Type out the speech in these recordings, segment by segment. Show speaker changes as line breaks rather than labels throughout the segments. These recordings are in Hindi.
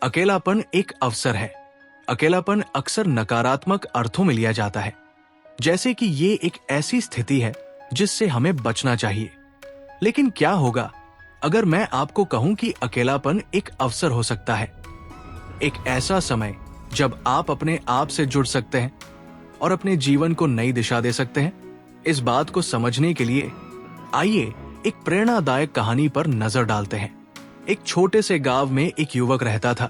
अकेलापन एक अवसर है। अकेलापन अक्सर नकारात्मक अर्थों में लिया जाता है, जैसे कि ये एक ऐसी स्थिति है जिससे हमें बचना चाहिए। लेकिन क्या होगा अगर मैं आपको कहूं कि अकेलापन एक अवसर हो सकता है, एक ऐसा समय जब आप अपने आप से जुड़ सकते हैं और अपने जीवन को नई दिशा दे सकते हैं। इस बात को समझने के लिए आइए एक प्रेरणादायक कहानी पर नजर डालते हैं। एक छोटे से गांव में एक युवक रहता था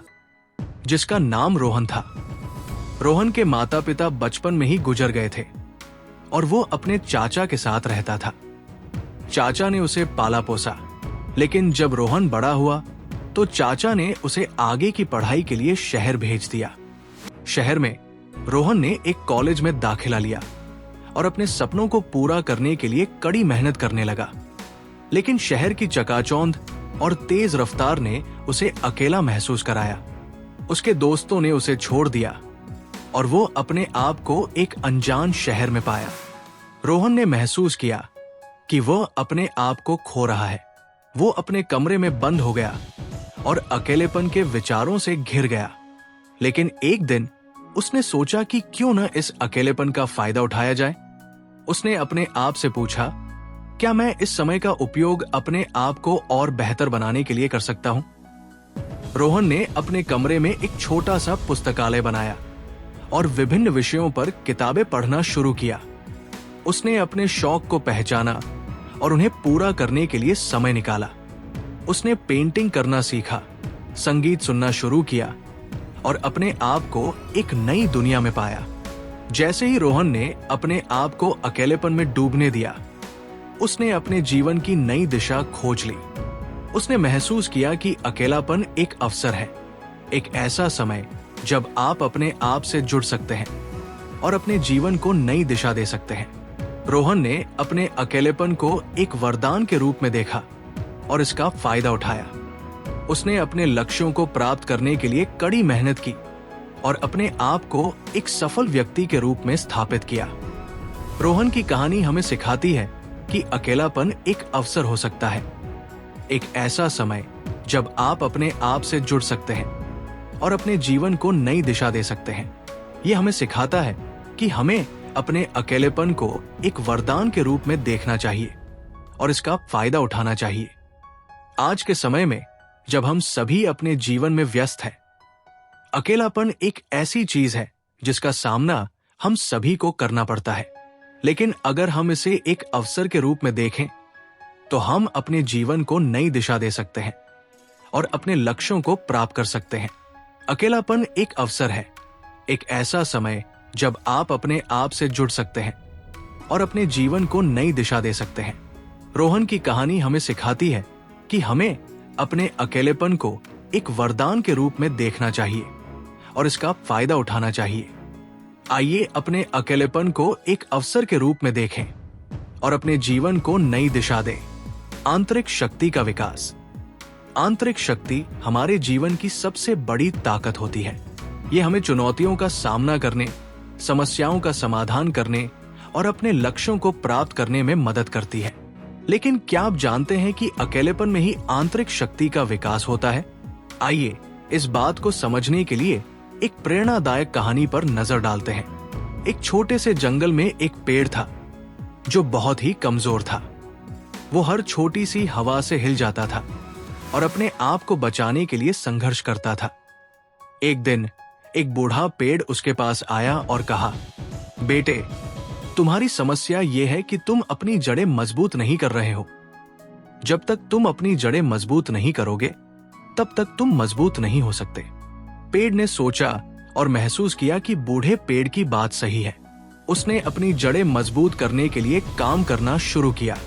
जिसका नाम रोहन था। रोहन के माता पिता बचपन में ही गुजर गए थे और वो अपने चाचा के साथ रहता था। चाचा ने उसे पाला पोसा, लेकिन जब रोहन बड़ा हुआ तो चाचा ने उसे आगे की पढ़ाई के लिए शहर भेज दिया। शहर में रोहन ने एक कॉलेज में दाखिला लिया और अपने सपनों को पूरा करने के लिए कड़ी मेहनत करने लगा। लेकिन शहर की चकाचौंध और तेज रफ्तार ने उसे अकेला महसूस कराया। उसके दोस्तों ने उसे छोड़ दिया और वो अपने आप को एक अनजान शहर में पाया। रोहन ने महसूस किया कि वो अपने आप को खो रहा है। वो अपने कमरे में बंद हो गया और अकेलेपन के विचारों से घिर गया। लेकिन एक दिन उसने सोचा कि क्यों न इस अकेलेपन का फायदा उठाया जाए। उसने अपने आप से पूछा, क्या मैं इस समय का उपयोग अपने आप को और बेहतर बनाने के लिए कर सकता हूं? रोहन ने अपने कमरे में एक छोटा सा पुस्तकालय बनाया और विभिन्न विषयों पर किताबें पढ़ना शुरू किया। उसने अपने शौक को पहचाना और उन्हें पूरा करने के लिए समय निकाला। उसने पेंटिंग करना सीखा, संगीत सुनना शुरू किया और अपने आप को एक नई दुनिया में पाया। जैसे ही रोहन ने अपने आप को अकेलेपन में डूबने दिया, उसने अपने जीवन की नई दिशा खोज ली। उसने महसूस किया कि अकेलापन एक अवसर है, एक ऐसा समय जब आप अपने आप से जुड़ सकते हैं और अपने जीवन को नई दिशा दे सकते हैं। रोहन ने अपने अकेलेपन को एक वरदान के रूप में देखा और इसका फायदा उठाया। उसने अपने लक्ष्यों को प्राप्त करने के लिए कड़ी मेहनत की और अपने आप को एक सफल व्यक्ति के रूप में स्थापित किया। रोहन की कहानी हमें सिखाती है कि अकेलापन एक अवसर हो सकता है, एक ऐसा समय जब आप अपने आप से जुड़ सकते हैं और अपने जीवन को नई दिशा दे सकते हैं। यह हमें सिखाता है कि हमें अपने अकेलेपन को एक वरदान के रूप में देखना चाहिए और इसका फायदा उठाना चाहिए। आज के समय में जब हम सभी अपने जीवन में व्यस्त हैं, अकेलापन एक ऐसी चीज है जिसका सामना हम सभी को करना पड़ता है। लेकिन अगर हम इसे एक अवसर के रूप में देखें तो हम अपने जीवन को नई दिशा दे सकते हैं और अपने लक्ष्यों को प्राप्त कर सकते हैं। अकेलापन एक अवसर है, एक ऐसा समय जब आप अपने आप से जुड़ सकते हैं और अपने जीवन को नई दिशा दे सकते हैं। रोहन की कहानी हमें सिखाती है कि हमें अपने अकेलेपन को एक वरदान के रूप में देखना चाहिए और इसका फायदा उठाना चाहिए। आइए अपने अकेलेपन को एक अवसर के रूप में देखें और अपने जीवन को नई दिशा दें। आंतरिक शक्ति का विकास। आंतरिक शक्ति हमारे जीवन की सबसे बड़ी ताकत होती है। ये हमें चुनौतियों का सामना करने, समस्याओं का समाधान करने और अपने लक्ष्यों को प्राप्त करने में मदद करती है। लेकिन क्या आप जानते हैं कि अकेलेपन में ही आंतरिक शक्ति का विकास होता है? आइए इस बात को समझने के लिए एक प्रेरणादायक कहानी पर नजर डालते हैं। एक छोटे से जंगल में एक पेड़ था जो बहुत ही कमजोर था। वो हर छोटी सी हवा से हिल जाता था और अपने आप को बचाने के लिए संघर्ष करता था। एक दिन एक बूढ़ा पेड़ उसके पास आया और कहा, बेटे, तुम्हारी समस्या ये है कि तुम अपनी जड़ें मजबूत नहीं कर रहे हो। जब तक तुम अपनी जड़ें मजबूत नहीं करोगे तब तक तुम मजबूत नहीं हो सकते। पेड़ ने सोचा और महसूस किया कि बूढ़े पेड़ की बात सही है। उसने अपनी जड़ें मजबूत करने के लिए काम करना शुरू किया।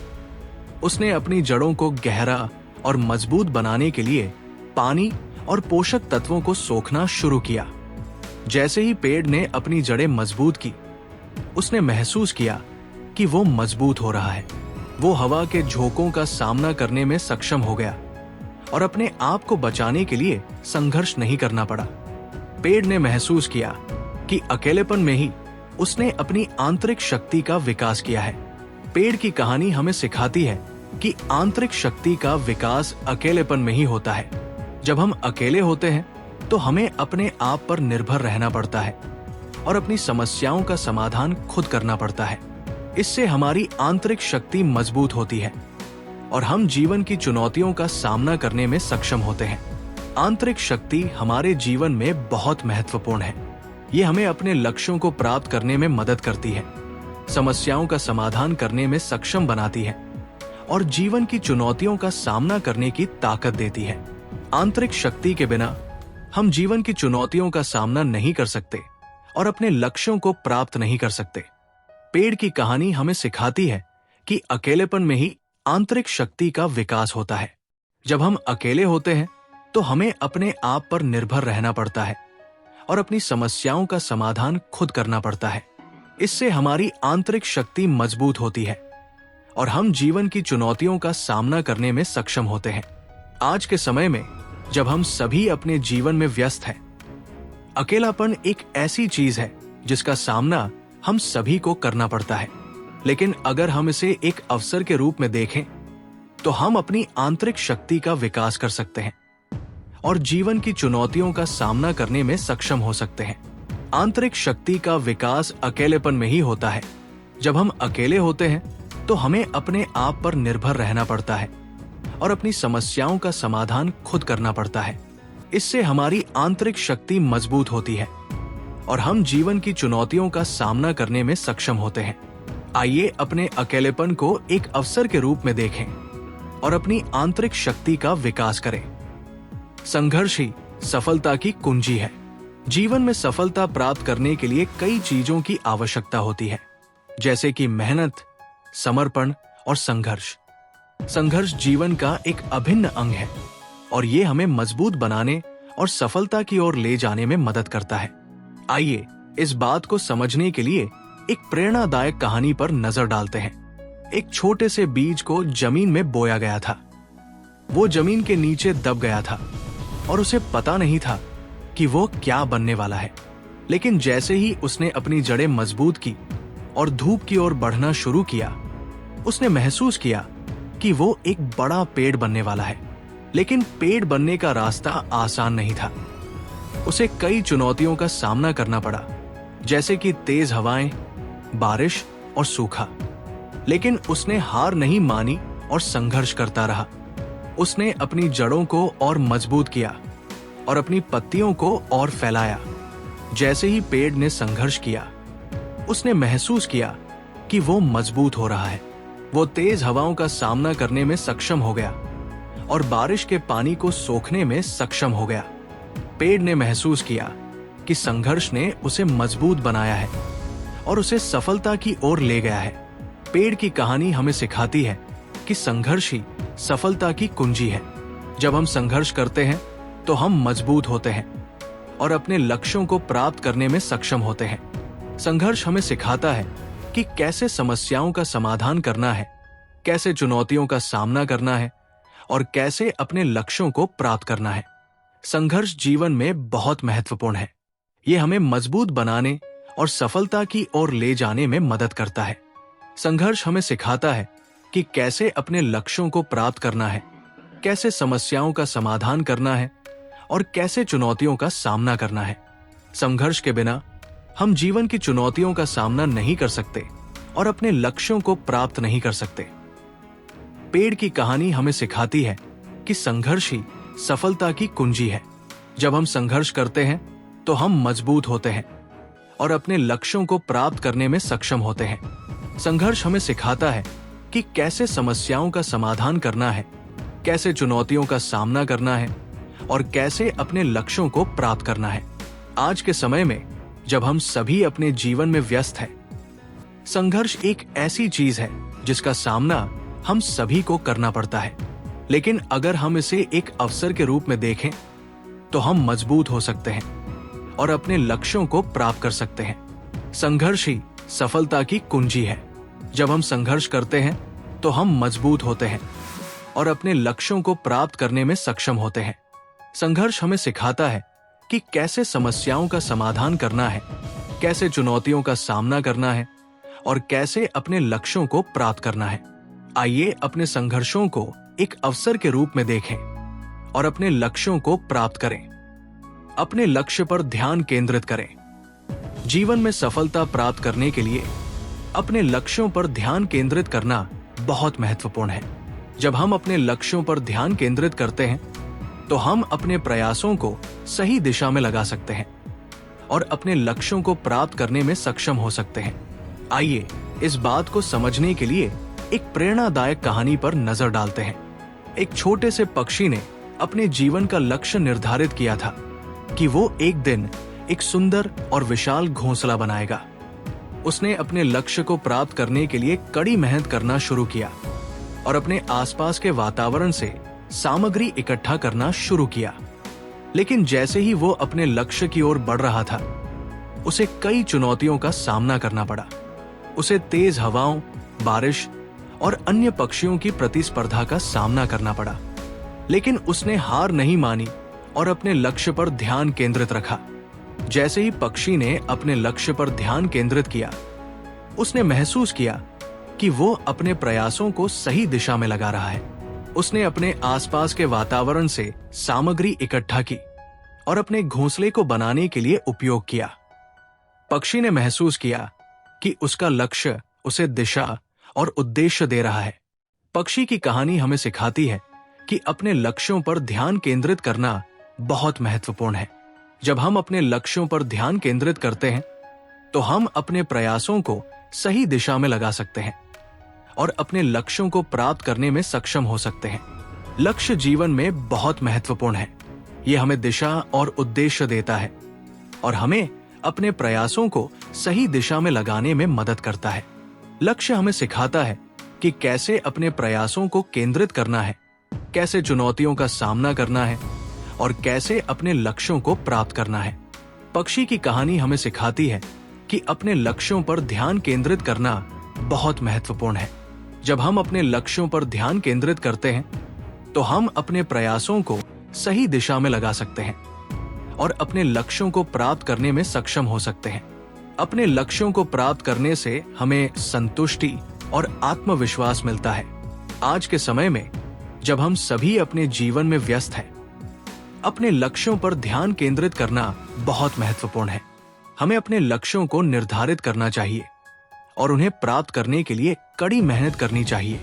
उसने अपनी जड़ों को गहरा और मजबूत बनाने के लिए पानी और पोषक तत्वों को सोखना शुरू किया। जैसे ही पेड़ ने अपनी जड़ें मजबूत की, उसने महसूस किया कि वो मजबूत हो रहा है। वो हवा के झोंकों का सामना करने में सक्षम हो गया और अपने आप को बचाने के लिए संघर्ष नहीं करना पड़ा। पेड़ ने महसूस किया कि अकेलेपन में ही उसने अपनी आंतरिक शक्ति का विकास किया है। पेड़ की कहानी हमें सिखाती है कि आंतरिक शक्ति का विकास अकेलेपन में ही होता है। जब हम अकेले होते हैं तो हमें अपने आप पर निर्भर रहना पड़ता है और अपनी समस्याओं का समाधान खुद करना पड़ता है। इससे हमारी आंतरिक शक्ति मजबूत होती है और हम जीवन की चुनौतियों का सामना करने में सक्षम होते हैं। आंतरिक शक्ति हमारे जीवन में बहुत महत्वपूर्ण है। ये हमें अपने लक्ष्यों को प्राप्त करने में मदद करती है, समस्याओं का समाधान करने में सक्षम बनाती है और जीवन की चुनौतियों का सामना करने की ताकत देती है। आंतरिक शक्ति के बिना हम जीवन की चुनौतियों का सामना नहीं कर सकते और अपने लक्ष्यों को प्राप्त नहीं कर सकते। पेड़ की कहानी हमें सिखाती है कि अकेलेपन में ही आंतरिक शक्ति का विकास होता है। जब हम अकेले होते हैं तो हमें अपने आप पर निर्भर रहना पड़ता है और अपनी समस्याओं का समाधान खुद करना पड़ता है। इससे हमारी आंतरिक शक्ति मजबूत होती है और हम जीवन की चुनौतियों का सामना करने में सक्षम होते हैं। आज के समय में जब हम सभी अपने जीवन में व्यस्त हैं, अकेलापन एक ऐसी चीज है जिसका सामना हम सभी को करना पड़ता है। लेकिन अगर हम इसे एक अवसर के रूप में देखें तो हम अपनी आंतरिक शक्ति का विकास कर सकते हैं और जीवन की चुनौतियों का सामना करने में सक्षम हो सकते हैं। आंतरिक शक्ति का विकास अकेलेपन में ही होता है। जब हम अकेले होते हैं तो हमें अपने आप पर निर्भर रहना पड़ता है और अपनी समस्याओं का समाधान खुद करना पड़ता है। इससे हमारी आंतरिक शक्ति मजबूत होती है और हम जीवन की चुनौतियों का सामना करने में सक्षम होते हैं। आइए अपने अकेलेपन को एक अवसर के रूप में देखें और अपनी आंतरिक शक्ति का विकास करें। संघर्ष ही सफलता की कुंजी है। जीवन में सफलता प्राप्त करने के लिए कई चीजों की आवश्यकता होती है, जैसे कि मेहनत, समर्पण और संघर्ष। संघर्ष जीवन का एक अभिन्न अंग है और ये हमें मजबूत बनाने और सफलता की ओर ले जाने में मदद करता है। आइए इस बात को समझने के लिए एक प्रेरणादायक कहानी पर नजर डालते हैं। एक छोटे से बीज को जमीन में बोया गया था। वो जमीन के नीचे दब गया था और उसे पता नहीं था कि वो क्या बनने वाला है। लेकिन जैसे ही उसने अपनी जड़ें मजबूत की और धूप की ओर बढ़ना शुरू किया, उसने महसूस किया कि वो एक बड़ा पेड़ बनने वाला है। लेकिन पेड़ बनने का रास्ता आसान नहीं था। उसे कई चुनौतियों का सामना करना पड़ा, जैसे कि तेज हवाएं, बारिश और सूखा। लेकिन उसने हार नहीं मानी और संघर्ष करता रहा। उसने अपनी जड़ों को और मजबूत किया और अपनी पत्तियों को और फैलाया। जैसे ही पेड़ ने संघर्ष किया, उसने महसूस किया कि वो मजबूत हो रहा है। वो तेज हवाओं का सामना करने में सक्षम हो गया और बारिश के पानी को सोखने में सक्षम हो गया। पेड़ ने महसूस किया कि संघर्ष ने उसे मजबूत बनाया है और उसे सफलता की ओर ले गया है। पेड़ की कहानी हमें सिखाती है कि संघर्ष ही सफलता की कुंजी है। जब हम संघर्ष करते हैं तो हम मजबूत होते हैं और अपने लक्ष्यों को प्राप्त करने में सक्षम होते हैं। संघर्ष हमें सिखाता है कि कैसे समस्याओं का समाधान करना है, कैसे चुनौतियों का सामना करना है और कैसे अपने लक्ष्यों को प्राप्त करना है। संघर्ष जीवन में बहुत महत्वपूर्ण है। ये हमें मजबूत बनाने और सफलता की ओर ले जाने में मदद करता है। संघर्ष हमें सिखाता है कि कैसे अपने लक्ष्यों को प्राप्त करना है, कैसे समस्याओं का समाधान करना है और कैसे चुनौतियों का सामना करना है। संघर्ष के बिना हम जीवन की चुनौतियों का सामना नहीं कर सकते और अपने लक्ष्यों को प्राप्त नहीं कर सकते। पेड़ की कहानी हमें सिखाती है कि संघर्ष ही सफलता की कुंजी है। जब हम संघर्ष करते हैं तो हम मजबूत होते हैं और अपने लक्ष्यों को प्राप्त करने में सक्षम होते हैं। संघर्ष हमें सिखाता है कि कैसे समस्याओं का समाधान करना है, कैसे चुनौतियों का सामना करना है और कैसे अपने लक्ष्यों को प्राप्त करना है। आज के समय में जब हम सभी अपने जीवन में व्यस्त हैं, संघर्ष एक ऐसी चीज है जिसका सामना हम सभी को करना पड़ता है। लेकिन अगर हम इसे एक अवसर के रूप में देखें तो हम मजबूत हो सकते हैं और अपने लक्ष्यों को प्राप्त कर सकते हैं। संघर्ष ही सफलता की कुंजी है। जब हम संघर्ष करते हैं तो हम मजबूत होते हैं और अपने लक्ष्यों को प्राप्त करने में सक्षम होते हैं। संघर्ष हमें सिखाता है कि कैसे समस्याओं का समाधान करना है, कैसे चुनौतियों का सामना करना है और कैसे अपने लक्ष्यों को प्राप्त करना है। आइए अपने संघर्षों को एक अवसर के रूप में देखें और अपने लक्ष्यों को प्राप्त करें। अपने लक्ष्य पर ध्यान केंद्रित करें। जीवन में सफलता प्राप्त करने के लिए अपने लक्ष्यों पर ध्यान केंद्रित करना बहुत महत्वपूर्ण है। जब हम अपने लक्ष्यों पर ध्यान केंद्रित करते हैं तो हम अपने प्रयासों को सही दिशा में लगा सकते हैं और अपने लक्ष्यों को प्राप्त करने में सक्षम हो सकते हैं। आइए इस बात को समझने के लिए एक प्रेरणादायक कहानी पर नजर डालते हैं। एक छोटे से पक्षी ने अपने जीवन का लक्ष्य निर्धारित किया था कि वो एक दिन एक सुंदर और विशाल घोंसला बनाएगा। उसने अपने लक्ष्य को प्राप्त करने के लिए कड़ी मेहनत करना शुरू किया और अपने आसपास के वातावरण से सामग्री इकट्ठा करना शुरू किया। लेकिन जैसे ही वो अपने लक्ष्य की ओर बढ़ रहा था, उसे कई चुनौतियों का सामना करना पड़ा। उसे तेज हवाओं, बारिश और अन्य पक्षियों की प्रतिस्पर्धा का सामना करना पड़ा। लेकिन उसने हार नहीं मानी और अपने लक्ष्य पर ध्यान केंद्रित रखा। जैसे ही पक्षी ने अपने लक्ष्य पर ध्यान केंद्रित किया, उसने महसूस किया कि वो अपने प्रयासों को सही दिशा में लगा रहा है। उसने अपने आसपास के वातावरण से सामग्री इकट्ठा की और अपने घोंसले को बनाने के लिए उपयोग किया। पक्षी ने महसूस किया कि उसका लक्ष्य उसे दिशा और उद्देश्य दे रहा है। पक्षी की कहानी हमें सिखाती है कि अपने लक्ष्यों पर ध्यान केंद्रित करना बहुत महत्वपूर्ण है। जब हम अपने लक्ष्यों पर ध्यान केंद्रित करते हैं तो हम अपने प्रयासों को सही दिशा में लगा सकते हैं और अपने लक्ष्यों को प्राप्त करने में सक्षम हो सकते हैं। लक्ष्य जीवन में बहुत महत्वपूर्ण है। ये हमें दिशा और उद्देश्य देता है और हमें अपने प्रयासों को सही दिशा में लगाने में मदद करता है। लक्ष्य हमें सिखाता है कि कैसे अपने प्रयासों को केंद्रित करना है, कैसे चुनौतियों का सामना करना है और कैसे अपने लक्ष्यों को प्राप्त करना है। पक्षी की कहानी हमें सिखाती है कि अपने लक्ष्यों पर ध्यान केंद्रित करना बहुत महत्वपूर्ण है। जब हम अपने लक्ष्यों पर ध्यान केंद्रित करते हैं तो हम अपने प्रयासों को सही दिशा में लगा सकते हैं और अपने लक्ष्यों को प्राप्त करने में सक्षम हो सकते हैं। अपने लक्ष्यों को प्राप्त करने से हमें संतुष्टि और आत्मविश्वास मिलता है। आज के समय में जब हम सभी अपने जीवन में व्यस्त हैं, अपने लक्ष्यों पर ध्यान केंद्रित करना बहुत महत्वपूर्ण है। हमें अपने लक्ष्यों को निर्धारित करना चाहिए और उन्हें प्राप्त करने के लिए कड़ी मेहनत करनी चाहिए।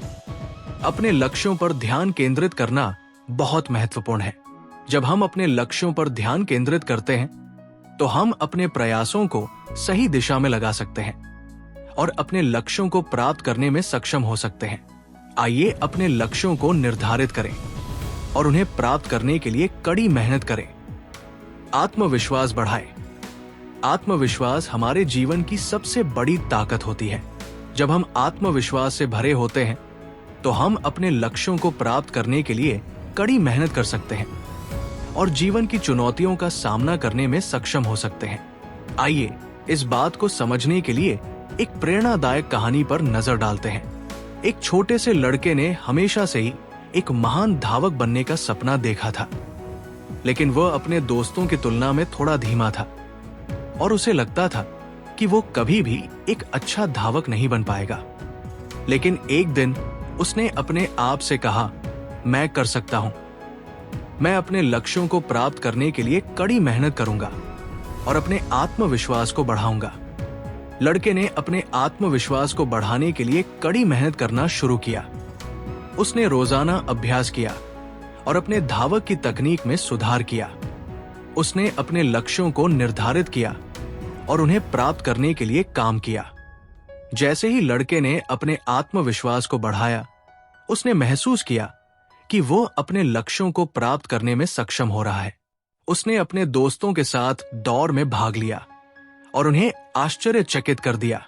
अपने लक्ष्यों पर ध्यान केंद्रित करना बहुत महत्वपूर्ण है। जब हम अपने लक्ष्यों पर ध्यान केंद्रित करते हैं तो हम अपने प्रयासों को सही दिशा में लगा सकते हैं और अपने लक्ष्यों को प्राप्त करने में सक्षम हो सकते हैं। आइए अपने लक्ष्यों को निर्धारित करें और उन्हें प्राप्त करने के लिए कड़ी मेहनत करें। आत्मविश्वास बढ़ाएं। आत्मविश्वास हमारे जीवन की सबसे बड़ी ताकत होती है। जब हम आत्मविश्वास से भरे होते हैं तो हम अपने लक्ष्यों को प्राप्त करने के लिए कड़ी मेहनत कर सकते हैं और जीवन की चुनौतियों का सामना करने में सक्षम हो सकते हैं। आइए इस बात को समझने के लिए एक प्रेरणादायक कहानी पर नजर डालते हैं। एक छोटे से लड़के ने हमेशा से ही एक महान धावक बनने का सपना देखा था, लेकिन वह अपने दोस्तों की तुलना में थोड़ा धीमा था और उसे लगता था कि वो कभी भी एक अच्छा धावक नहीं बन पाएगा। लेकिन एक दिन उसने अपने आप से कहा, मैं कर सकता हूं। मैं अपने लक्ष्यों को प्राप्त करने के लिए कड़ी मेहनत करूंगा और अपने आत्मविश्वास को बढ़ाऊंगा। लड़के ने अपने आत्मविश्वास को बढ़ाने के लिए कड़ी मेहनत करना शुरू किया। उसने रोजाना अभ्यास किया और अपने धावक की तकनीक में सुधार किया। उसने अपने लक्ष्यों को निर्धारित किया और उन्हें प्राप्त करने के लिए काम किया। जैसे ही लड़के ने अपने आत्मविश्वास को बढ़ाया, उसने महसूस किया कि वो अपने लक्ष्यों को प्राप्त करने में सक्षम हो रहा है। उसने अपने दोस्तों के साथ दौड़ में भाग लिया और उन्हें आश्चर्यचकित कर दिया।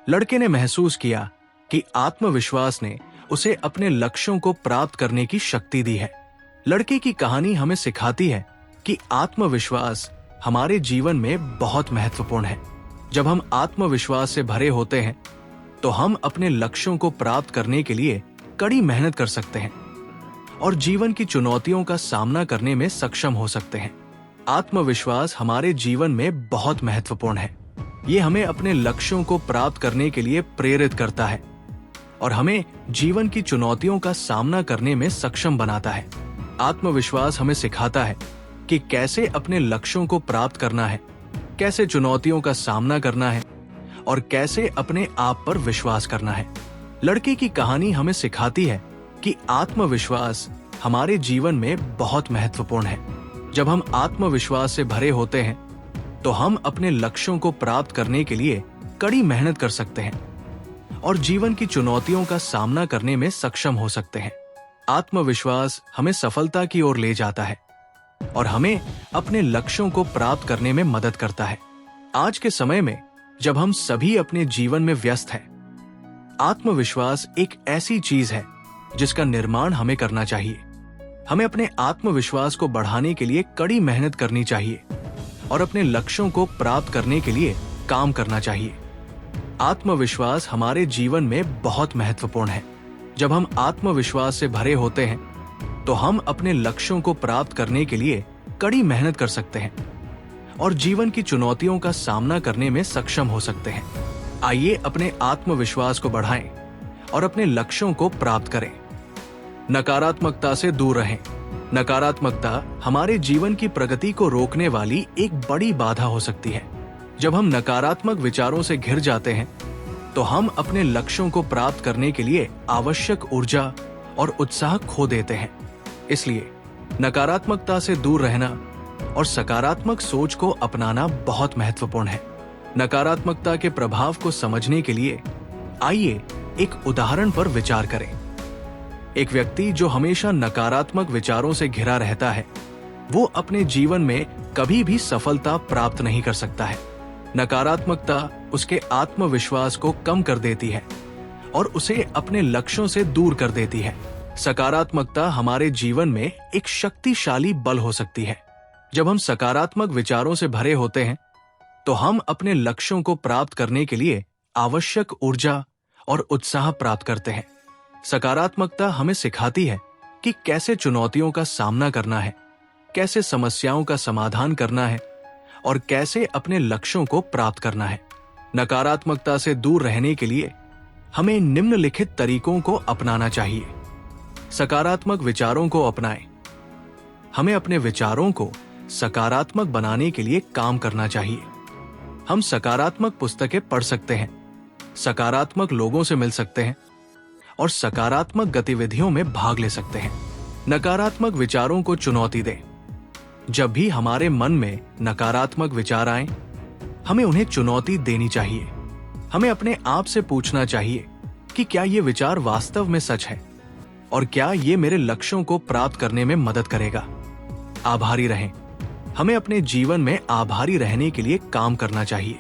लड़के ने महसूस किया कि आत्मविश्वास ने उसे अपने लक्ष्यों को प्राप्त करने की शक्ति दी है। लड़के की कहानी हमें सिखाती है कि आत्मविश्वास हमारे जीवन में बहुत महत्वपूर्ण है। जब हम आत्मविश्वास से भरे होते हैं तो हम अपने लक्ष्यों को प्राप्त करने के लिए कड़ी मेहनत कर सकते हैं और जीवन की चुनौतियों का सामना करने में सक्षम हो सकते हैं। आत्मविश्वास हमारे जीवन में बहुत महत्वपूर्ण है। ये हमें अपने लक्ष्यों को प्राप्त करने के लिए प्रेरित करता है और हमें जीवन की चुनौतियों का सामना करने में सक्षम बनाता है। आत्मविश्वास हमें सिखाता है कि कैसे अपने लक्ष्यों को प्राप्त करना है, कैसे चुनौतियों का सामना करना है और कैसे अपने आप पर विश्वास करना है। लड़के की कहानी हमें सिखाती है कि आत्मविश्वास हमारे जीवन में बहुत महत्वपूर्ण है। जब हम आत्मविश्वास से भरे होते हैं तो हम अपने लक्ष्यों को प्राप्त करने के लिए कड़ी मेहनत कर सकते हैं और जीवन की चुनौतियों का सामना करने में सक्षम हो सकते हैं। आत्मविश्वास हमें सफलता की ओर ले जाता है और हमें अपने लक्ष्यों को प्राप्त करने में मदद करता है। आज के समय में जब हम सभी अपने जीवन में व्यस्त हैं, आत्मविश्वास एक ऐसी चीज है जिसका निर्माण हमें करना चाहिए। हमें अपने आत्मविश्वास को बढ़ाने के लिए कड़ी मेहनत करनी चाहिए और अपने लक्ष्यों को प्राप्त करने के लिए काम करना चाहिए। आत्मविश्वास हमारे जीवन में बहुत महत्वपूर्ण है। जब हम आत्मविश्वास से भरे होते हैं तो हम अपने लक्ष्यों को प्राप्त करने के लिए कड़ी मेहनत कर सकते हैं और जीवन की चुनौतियों का सामना करने में सक्षम हो सकते हैं। आइए अपने आत्मविश्वास को बढ़ाएं और अपने लक्ष्यों को प्राप्त करें। नकारात्मकता से दूर रहें। नकारात्मकता हमारे जीवन की प्रगति को रोकने वाली एक बड़ी बाधा हो सकती है। जब हम नकारात्मक विचारों से घिर जाते हैं तो हम अपने लक्ष्यों को प्राप्त करने के लिए आवश्यक ऊर्जा और उत्साह खो देते हैं। इसलिए नकारात्मकता से दूर रहना और सकारात्मक सोच को अपनाना बहुत महत्वपूर्ण है। नकारात्मकता के प्रभाव को समझने के लिए आइए एक उदाहरण पर विचार करें। एक व्यक्ति जो हमेशा नकारात्मक विचारों से घिरा रहता है, वो अपने जीवन में कभी भी सफलता प्राप्त नहीं कर सकता है। नकारात्मकता उसके आत्मविश्वास को कम कर देती है और उसे अपने लक्ष्यों से दूर कर देती है। सकारात्मकता हमारे जीवन में एक शक्तिशाली बल हो सकती है। जब हम सकारात्मक विचारों से भरे होते हैं तो हम अपने लक्ष्यों को प्राप्त करने के लिए आवश्यक ऊर्जा और उत्साह प्राप्त करते हैं। सकारात्मकता हमें सिखाती है कि कैसे चुनौतियों का सामना करना है, कैसे समस्याओं का समाधान करना है और कैसे अपने लक्ष्यों को प्राप्त करना है। नकारात्मकता से दूर रहने के लिए हमें निम्नलिखित तरीकों को अपनाना चाहिए। सकारात्मक विचारों को अपनाएं। हमें अपने विचारों को सकारात्मक बनाने के लिए काम करना चाहिए। हम सकारात्मक पुस्तकें पढ़ सकते हैं, सकारात्मक लोगों से मिल सकते हैं और सकारात्मक गतिविधियों में भाग ले सकते हैं। नकारात्मक विचारों को चुनौती दें। जब भी हमारे मन में नकारात्मक विचार आए, हमें उन्हें चुनौती देनी चाहिए। हमें अपने आप से पूछना चाहिए कि क्या ये विचार वास्तव में सच है और क्या ये मेरे लक्ष्यों को प्राप्त करने में मदद करेगा। आभारी रहें। हमें अपने जीवन में आभारी रहने के लिए काम करना चाहिए।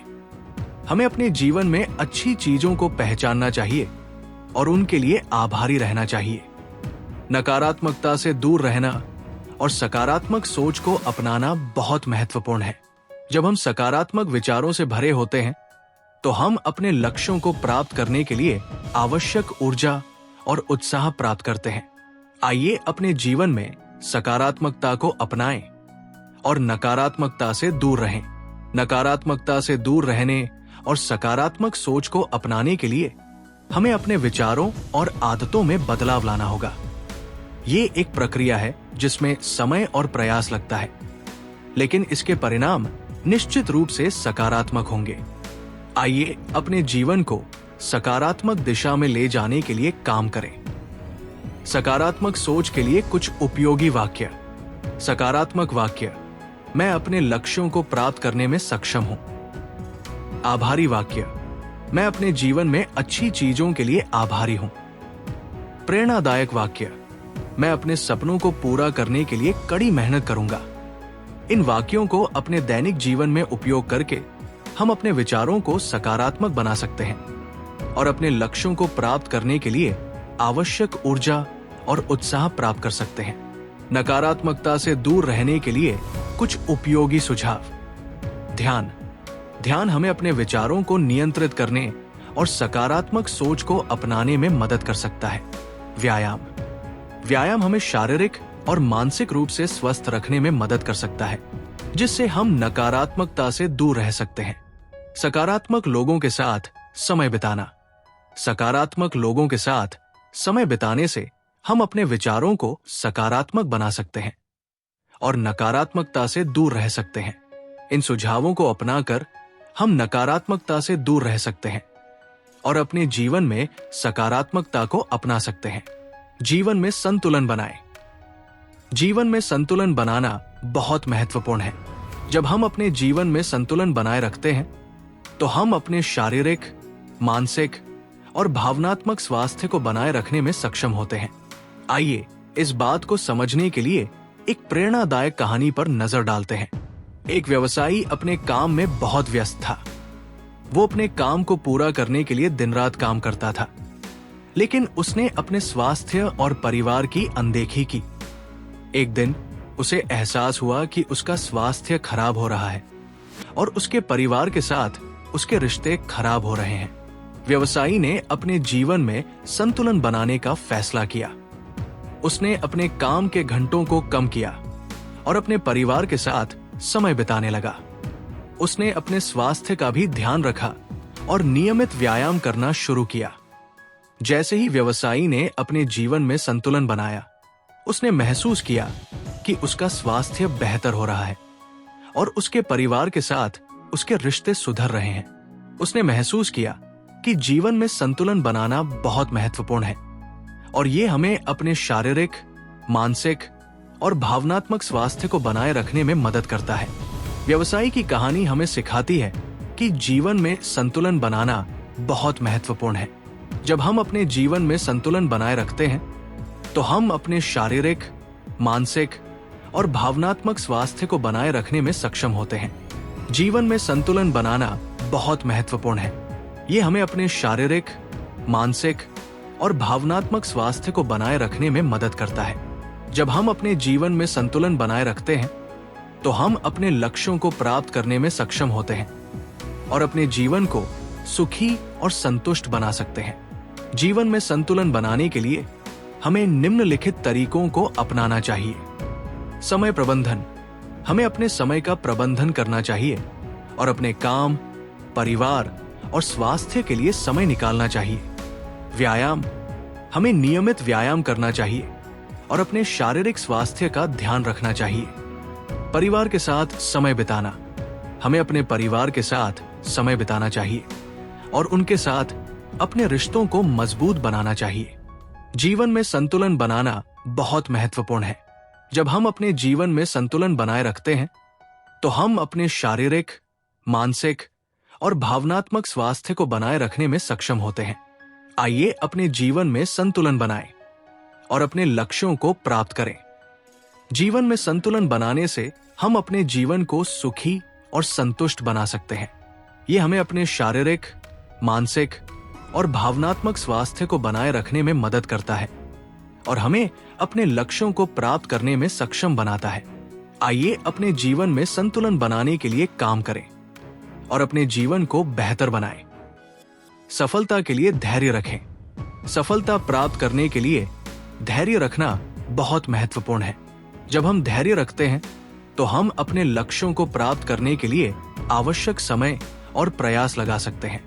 हमें अपने जीवन में अच्छी चीजों को पहचानना चाहिए और उनके लिए आभारी रहना चाहिए। नकारात्मकता से दूर रहना और सकारात्मक सोच को अपनाना बहुत महत्वपूर्ण है। जब हम सकारात्मक विचारों से भरे होते हैं तो हम अपने लक्ष्यों को प्राप्त करने के लिए आवश्यक ऊर्जा और उत्साह प्राप्त करते हैं। आइए अपने जीवन में सकारात्मकता को अपनाएं और नकारात्मकता से दूर रहें। नकारात्मकता से दूर रहने और सकारात्मक सोच को अपनाने के लिए हमें अपने विचारों और आदतों में बदलाव लाना होगा। ये एक प्रक्रिया है जिसमें समय और प्रयास लगता है, लेकिन इसके परिणाम निश्चित रूप से सकारात्मक होंगे। आइए अपने जीवन को सकारात्मक दिशा में ले जाने के लिए काम करें। सकारात्मक सोच के लिए कुछ उपयोगी वाक्य। सकारात्मक वाक्य: मैं अपने लक्ष्यों को प्राप्त करने में सक्षम हूं। आभारी वाक्य: मैं अपने जीवन में अच्छी चीजों के लिए आभारी हूं। प्रेरणादायक वाक्य: मैं अपने सपनों को पूरा करने के लिए कड़ी मेहनत करूंगा। इन वाक्यों को अपने दैनिक जीवन में उपयोग करके हम अपने विचारों को सकारात्मक बना सकते हैं और अपने लक्ष्यों को प्राप्त करने के लिए आवश्यक ऊर्जा और उत्साह प्राप्त कर सकते हैं। नकारात्मकता से दूर रहने के लिए कुछ उपयोगी सुझाव। ध्यान हमें अपने विचारों को नियंत्रित करने और सकारात्मक सोच को अपनाने में मदद कर सकता है। व्यायाम हमें शारीरिक और मानसिक रूप से स्वस्थ रखने में मदद कर सकता है, जिससे हम नकारात्मकता से दूर रह सकते हैं। सकारात्मक लोगों के साथ समय बिताना। सकारात्मक लोगों के साथ समय बिताने से हम अपने विचारों को सकारात्मक बना सकते हैं और नकारात्मकता से दूर रह सकते हैं। इन सुझावों को अपनाकर हम नकारात्मकता से दूर रह सकते हैं और अपने जीवन में सकारात्मकता को अपना सकते हैं। जीवन में संतुलन बनाएं। जीवन में संतुलन बनाना बहुत महत्वपूर्ण है। जब हम अपने जीवन में संतुलन बनाए रखते हैं तो हम अपने शारीरिक, मानसिक और भावनात्मक स्वास्थ्य को बनाए रखने में सक्षम होते हैं। आइए इस बात को समझने के लिए एक प्रेरणादायक कहानी पर नजर डालते हैं। एक व्यवसायी अपने काम में बहुत व्यस्त था। वो अपने काम को पूरा करने के लिए दिन रात काम करता था, लेकिन उसने अपने स्वास्थ्य और परिवार की अनदेखी की। एक दिन उसे एहसास हुआ कि उसका स्वास्थ्य खराब हो रहा है और उसके परिवार के साथ उसके रिश्ते खराब हो रहे हैं। व्यवसायी ने अपने जीवन में संतुलन बनाने का फैसला किया। उसने अपने काम के घंटों को कम किया और अपने परिवार के साथ समय बिताने लगा। उसने अपने स्वास्थ्य का भी ध्यान रखा और नियमित व्यायाम करना शुरू किया। जैसे ही व्यवसायी ने अपने जीवन में संतुलन बनाया, उसने महसूस किया कि उसका स्वास्थ्य बेहतर हो रहा है और उसके परिवार के साथ उसके रिश्ते सुधर रहे हैं। उसने महसूस किया कि जीवन में संतुलन बनाना बहुत महत्वपूर्ण है और ये हमें अपने शारीरिक, मानसिक और भावनात्मक स्वास्थ्य को बनाए रखने में मदद करता है। व्यवसायी की कहानी हमें सिखाती है कि जीवन में संतुलन बनाना बहुत महत्वपूर्ण है। जब हम अपने जीवन में संतुलन बनाए रखते हैं तो हम अपने शारीरिक, मानसिक और भावनात्मक स्वास्थ्य को बनाए रखने में सक्षम होते हैं। जीवन में संतुलन बनाना बहुत महत्वपूर्ण है। ये हमें अपने शारीरिक, मानसिक और भावनात्मक स्वास्थ्य को बनाए रखने में मदद करता है। जब हम अपने जीवन में संतुलन बनाए रखते हैं तो हम अपने लक्ष्यों को प्राप्त करने में सक्षम होते हैं और अपने जीवन को सुखी और संतुष्ट बना सकते हैं। जीवन में संतुलन बनाने के लिए हमें निम्नलिखित तरीकों को अपनाना चाहिए। समय प्रबंधन। हमें अपने समय का प्रबंधन करना चाहिए और अपने काम, परिवार और स्वास्थ्य के लिए समय निकालना चाहिए। व्यायाम। हमें नियमित व्यायाम करना चाहिए और अपने शारीरिक स्वास्थ्य का ध्यान रखना चाहिए। परिवार के साथ समय बिताना। हमें अपने परिवार के साथ समय बिताना चाहिए और उनके साथ अपने रिश्तों को मजबूत बनाना चाहिए। जीवन में संतुलन बनाना बहुत महत्वपूर्ण है। जब हम अपने जीवन में संतुलन बनाए रखते हैं तो हम अपने शारीरिक, मानसिक और भावनात्मक स्वास्थ्य को बनाए रखने में सक्षम होते हैं। आइए अपने जीवन में संतुलन बनाएं और अपने लक्ष्यों को प्राप्त करें। जीवन में संतुलन बनाने से हम अपने जीवन को सुखी और संतुष्ट बना सकते हैं। ये हमें अपने शारीरिक, मानसिक और भावनात्मक स्वास्थ्य को बनाए रखने में मदद करता है और हमें अपने लक्ष्यों को प्राप्त करने में सक्षम बनाता है। आइए अपने जीवन में संतुलन बनाने के लिए काम करें और अपने जीवन को बेहतर बनाएं। सफलता के लिए धैर्य रखें। सफलता प्राप्त करने के लिए धैर्य रखना बहुत महत्वपूर्ण है। जब हम धैर्य रखते हैं तो हम अपने लक्ष्यों को प्राप्त करने के लिए आवश्यक समय और प्रयास लगा सकते हैं।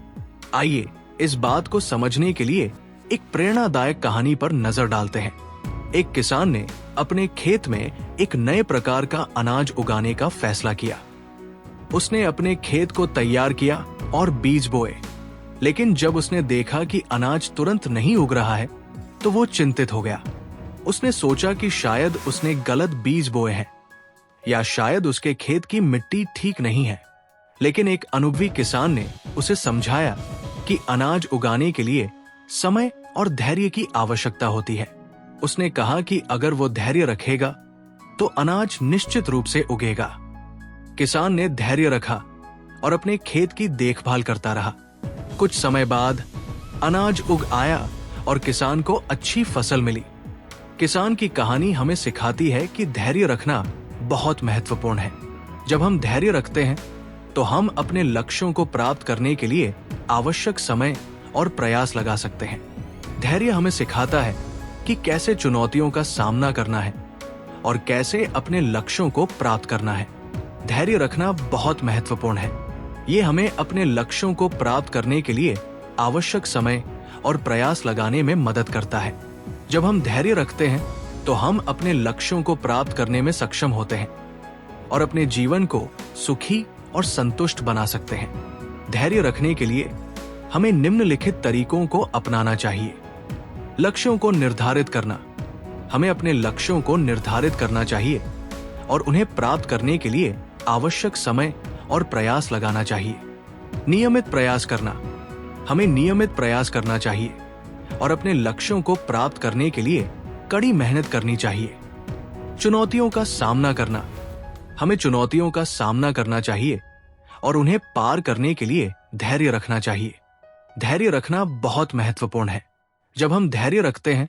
आइए इस बात को समझने के लिए एक प्रेरणादायक कहानी पर नजर डालते हैं। एक किसान ने अपने खेत में एक नए प्रकार का अनाज उगाने का फैसला किया। उसने अपने खेत को तैयार किया और बीज बोए, लेकिन जब उसने देखा कि अनाज तुरंत नहीं उग रहा है तो वो चिंतित हो गया। उसने सोचा कि शायद उसने गलत बीज बोए हैं या शायद उसके खेत की मिट्टी ठीक नहीं है। लेकिन एक अनुभवी किसान ने उसे समझाया कि अनाज उगाने के लिए समय और धैर्य की आवश्यकता होती है। उसने कहा कि अगर वो धैर्य रखेगा तो अनाज निश्चित रूप से उगेगा। किसान ने धैर्य रखा और अपने खेत की देखभाल करता रहा। कुछ समय बाद अनाज उग आया और किसान को अच्छी फसल मिली। किसान की कहानी हमें सिखाती है कि धैर्य रखना बहुत महत्वपूर्ण है। जब हम धैर्य रखते हैं तो हम अपने लक्ष्यों को प्राप्त करने के लिए आवश्यक समय और प्रयास लगा सकते हैं। धैर्य हमें सिखाता है कि कैसे चुनौतियों का सामना करना है और कैसे अपने लक्ष्यों को प्राप्त करना है। धैर्य रखना बहुत महत्वपूर्ण है। ये हमें अपने लक्ष्यों को प्राप्त करने के लिए आवश्यक समय और प्रयास लगाने में मदद करता है। जब हम धैर्य रखते हैं तो हम अपने लक्ष्यों को प्राप्त करने में सक्षम होते हैं और अपने जीवन को सुखी और संतुष्ट बना सकते हैं। धैर्य रखने के लिए हमें निम्नलिखित तरीकों को अपनाना चाहिए। लक्ष्यों को निर्धारित करना। हमें अपने लक्ष्यों को निर्धारित करना चाहिए और उन्हें प्राप्त करने के लिए आवश्यक समय और प्रयास लगाना चाहिए। नियमित प्रयास करना। हमें नियमित प्रयास करना चाहिए और अपने लक्ष्यों को प्राप्त करने के लिए कड़ी मेहनत करनी चाहिए। चुनौतियों का सामना करना। हमें चुनौतियों का सामना करना चाहिए और उन्हें पार करने के लिए धैर्य रखना चाहिए। धैर्य रखना बहुत महत्वपूर्ण है। जब हम धैर्य रखते हैं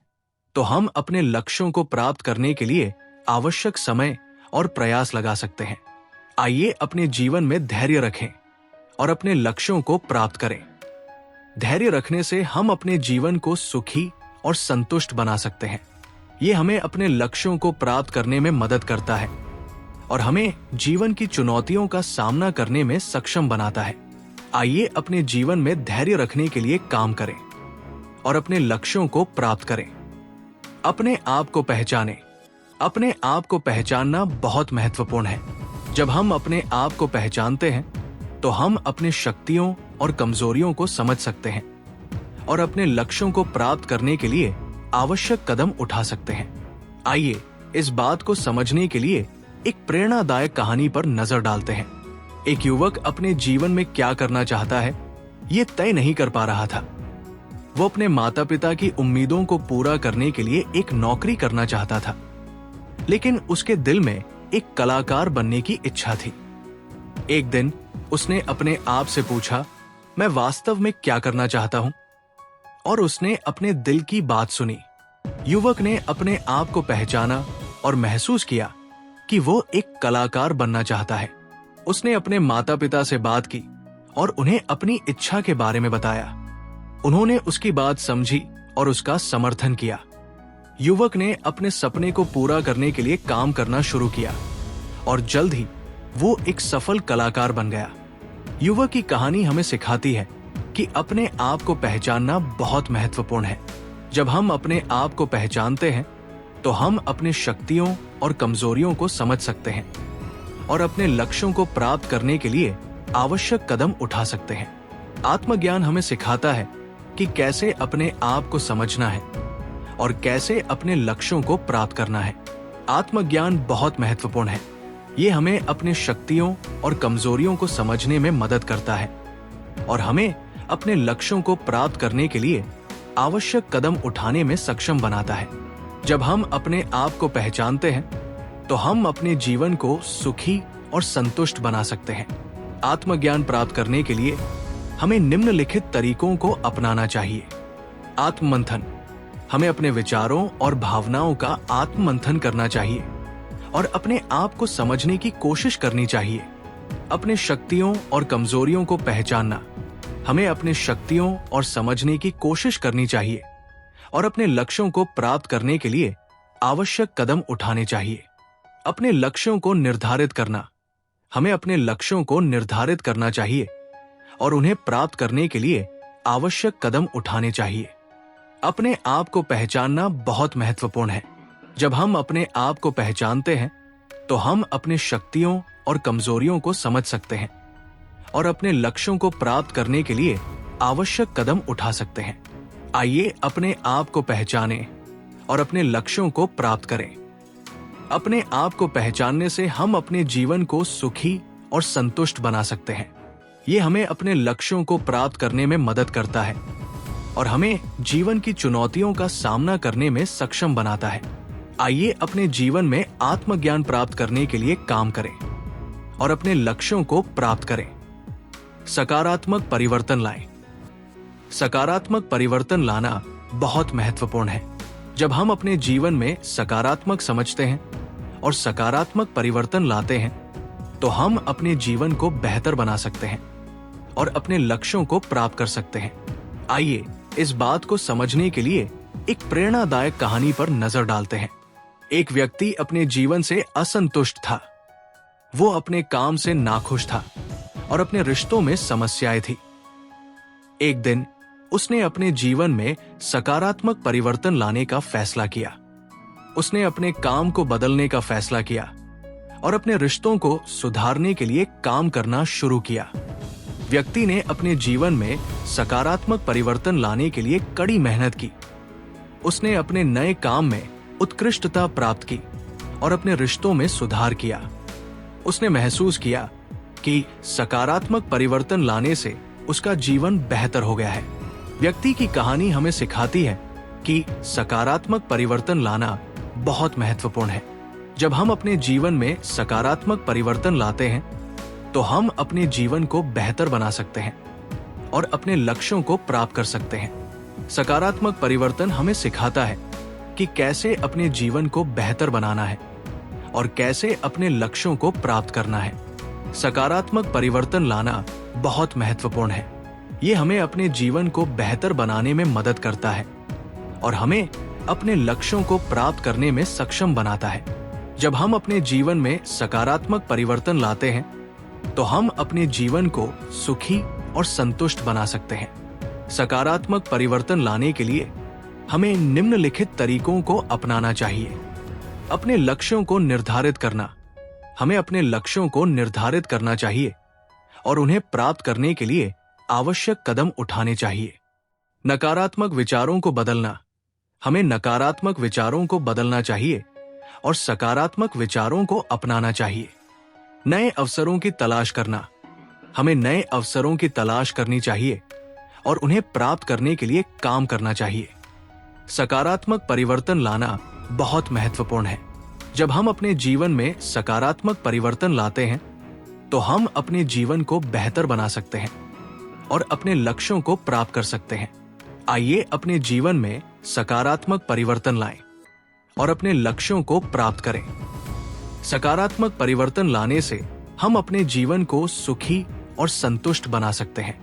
तो हम अपने लक्ष्यों को प्राप्त करने के लिए आवश्यक समय और प्रयास लगा सकते हैं। आइए अपने जीवन में धैर्य रखें और अपने लक्ष्यों को प्राप्त करें। धैर्य रखने से हम अपने जीवन को सुखी और संतुष्ट बना सकते हैं। ये हमें अपने लक्ष्यों को प्राप्त करने में मदद करता है और हमें जीवन की चुनौतियों का सामना करने में सक्षम बनाता है। आइए अपने जीवन में धैर्य रखने के लिए काम करें और अपने लक्ष्यों को प्राप्त करें। अपने आप को पहचानें। अपने आप को पहचानना बहुत महत्वपूर्ण है। जब हम अपने आप को पहचानते हैं तो हम अपनी शक्तियों और कमजोरियों को समझ सकते हैं और अपने लक्ष्यों को प्राप्त करने के लिए आवश्यक कदम उठा सकते हैं। आइए इस बात को समझने के लिए एक प्रेरणादायक कहानी पर नजर डालते हैं। एक युवक अपने जीवन में क्या करना चाहता है, ये तय नहीं कर पा रहा था। वो अपने माता पिता की उम्मीदों को पूरा करने के लिए एक नौकरी करना चाहता था, लेकिन उसके दिल में एक कलाकार बनने की इच्छा थी। एक दिन उसने अपने आप से पूछा, मैं वास्तव में क्या करना चाहता हूं? और उसने अपने दिल की बात सुनी। युवक ने अपने आप को पहचाना और महसूस किया कि वो एक कलाकार बनना चाहता है। उसने अपने माता पिता से बात की और उन्हें अपनी इच्छा के बारे में बताया। उन्होंने उसकी बात समझी और उसका समर्थन किया। युवक ने अपने सपने को पूरा करने के लिए काम करना शुरू किया और जल्द ही वो एक सफल कलाकार बन गया। युवक की कहानी हमें सिखाती है कि अपने आप को पहचानना बहुत महत्वपूर्ण है। जब हम अपने आप को पहचानते हैं तो हम अपने शक्तियों और कमजोरियों को समझ सकते हैं और अपने लक्ष्यों को प्राप्त करने के लिए आवश्यक कदम उठा सकते हैं। आत्मज्ञान हमें सिखाता है कि कैसे अपने आप को समझना है और कैसे अपने लक्ष्यों को प्राप्त करना है। आत्मज्ञान बहुत महत्वपूर्ण है। ये हमें अपने शक्तियों और कमजोरियों को समझने में मदद करता है और हमें अपने लक्ष्यों को प्राप्त करने के लिए आवश्यक कदम उठाने में सक्षम बनाता है। जब हम अपने आप को पहचानते हैं तो हम अपने जीवन को सुखी और संतुष्ट बना सकते हैं। आत्मज्ञान प्राप्त करने के लिए हमें निम्नलिखित तरीकों को अपनाना चाहिए। आत्ममंथन। हमें अपने विचारों और भावनाओं का आत्ममंथन करना चाहिए और अपने आप को समझने की कोशिश करनी चाहिए। अपने शक्तियों और कमजोरियों को पहचानना। हमें अपने शक्तियों और समझने की कोशिश करनी चाहिए और अपने लक्ष्यों को प्राप्त करने के लिए आवश्यक कदम उठाने चाहिए। अपने लक्ष्यों को निर्धारित करना। हमें अपने लक्ष्यों को निर्धारित करना चाहिए और उन्हें प्राप्त करने के लिए आवश्यक कदम उठाने चाहिए। अपने आप को पहचानना बहुत महत्वपूर्ण है। जब हम अपने आप को पहचानते हैं तो हम अपनी शक्तियों और कमजोरियों को समझ सकते हैं और अपने लक्ष्यों को प्राप्त करने के लिए आवश्यक कदम उठा सकते हैं। आइए अपने आप को पहचानें और अपने लक्ष्यों को प्राप्त करें। अपने आप को पहचानने से हम अपने जीवन को सुखी और संतुष्ट बना सकते हैं। ये हमें अपने लक्ष्यों को प्राप्त करने में मदद करता है और हमें जीवन की चुनौतियों का सामना करने में सक्षम बनाता है। आइए अपने जीवन में आत्मज्ञान प्राप्त करने के लिए काम करें और अपने लक्ष्यों को प्राप्त करें। सकारात्मक परिवर्तन लाएं। सकारात्मक परिवर्तन लाना बहुत महत्वपूर्ण है। जब हम अपने जीवन में सकारात्मक समझते हैं और सकारात्मक परिवर्तन लाते हैं तो हम अपने जीवन को बेहतर बना सकते हैं और अपने लक्ष्यों को प्राप्त कर सकते हैं। आइए इस बात को समझने के लिए एक प्रेरणादायक कहानी पर नजर डालते हैं। एक व्यक्ति अपने जीवन से असंतुष्ट था। वो अपने काम से नाखुश था और अपने रिश्तों में समस्याएं थी। एक दिन उसने अपने जीवन में सकारात्मक परिवर्तन लाने का फैसला किया। उसने अपने काम को बदलने का फैसला किया और अपने रिश्तों को सुधारने के लिए काम करना शुरू किया। व्यक्ति ने अपने जीवन में सकारात्मक परिवर्तन लाने के लिए कड़ी मेहनत की। उसने अपने नए काम में उत्कृष्टता प्राप्त की और अपने रिश्तों में सुधार किया। उसने महसूस किया कि सकारात्मक परिवर्तन लाने से उसका जीवन बेहतर हो गया है। व्यक्ति की कहानी हमें सिखाती है कि सकारात्मक परिवर्तन लाना बहुत महत्वपूर्ण है। जब हम अपने जीवन में सकारात्मक परिवर्तन लाते हैं तो हम अपने जीवन को बेहतर बना सकते हैं और अपने लक्ष्यों को प्राप्त कर सकते हैं। सकारात्मक परिवर्तन हमें सिखाता है कि कैसे अपने जीवन को बेहतर बनाना है और कैसे अपने लक्ष्यों को प्राप्त करना है। सकारात्मक परिवर्तन लाना बहुत महत्वपूर्ण है। ये हमें अपने जीवन को बेहतर बनाने में मदद करता है और हमें अपने लक्ष्यों को प्राप्त करने में सक्षम बनाता है। जब हम अपने जीवन में सकारात्मक परिवर्तन लाते हैं तो हम अपने जीवन को सुखी और संतुष्ट बना सकते हैं। सकारात्मक परिवर्तन लाने के लिए हमें निम्नलिखित तरीकों को अपनाना चाहिए। अपने लक्ष्यों को निर्धारित करना। हमें अपने लक्ष्यों को निर्धारित करना चाहिए और उन्हें प्राप्त करने के लिए आवश्यक कदम उठाने चाहिए। नकारात्मक विचारों को बदलना। हमें नकारात्मक विचारों को बदलना चाहिए और सकारात्मक विचारों को अपनाना चाहिए। नए अवसरों की तलाश करना। हमें नए अवसरों की तलाश करनी चाहिए और उन्हें प्राप्त करने के लिए काम करना चाहिए। सकारात्मक परिवर्तन लाना बहुत महत्वपूर्ण है। जब हम अपने जीवन में सकारात्मक परिवर्तन लाते हैं तो हम अपने जीवन को बेहतर बना सकते हैं और अपने लक्ष्यों को प्राप्त कर सकते हैं। आइए अपने जीवन में सकारात्मक परिवर्तन लाएं और अपने लक्ष्यों को प्राप्त करें। सकारात्मक परिवर्तन लाने से हम अपने जीवन को सुखी और संतुष्ट बना सकते हैं।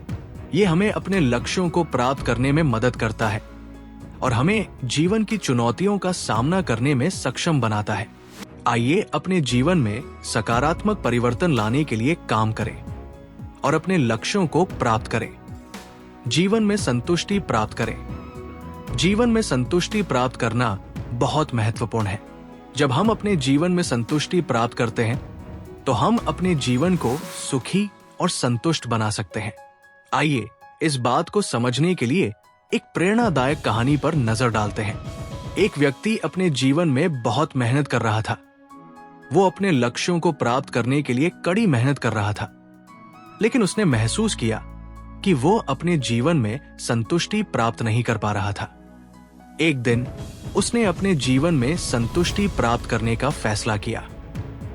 ये हमें अपने लक्ष्यों को प्राप्त करने में मदद करता है और हमें जीवन की चुनौतियों का सामना करने में सक्षम बनाता है। आइए अपने जीवन में सकारात्मक परिवर्तन लाने के लिए काम करें और अपने लक्ष्यों को प्राप्त करें। जीवन में संतुष्टि प्राप्त करें। जीवन में संतुष्टि प्राप्त करना बहुत महत्वपूर्ण है। जब हम अपने जीवन में संतुष्टि प्राप्त करते हैं तो हम अपने जीवन को सुखी और संतुष्ट बना सकते हैं। आइए इस बात को समझने के लिए एक प्रेरणादायक कहानी पर नजर डालते हैं। एक व्यक्ति अपने जीवन में बहुत मेहनत कर रहा था। वो अपने लक्ष्यों को प्राप्त करने के लिए कड़ी मेहनत कर रहा था, लेकिन उसने महसूस किया कि वो अपने जीवन में संतुष्टि प्राप्त नहीं कर पा रहा था। एक दिन उसने अपने जीवन में संतुष्टि प्राप्त करने का फैसला किया।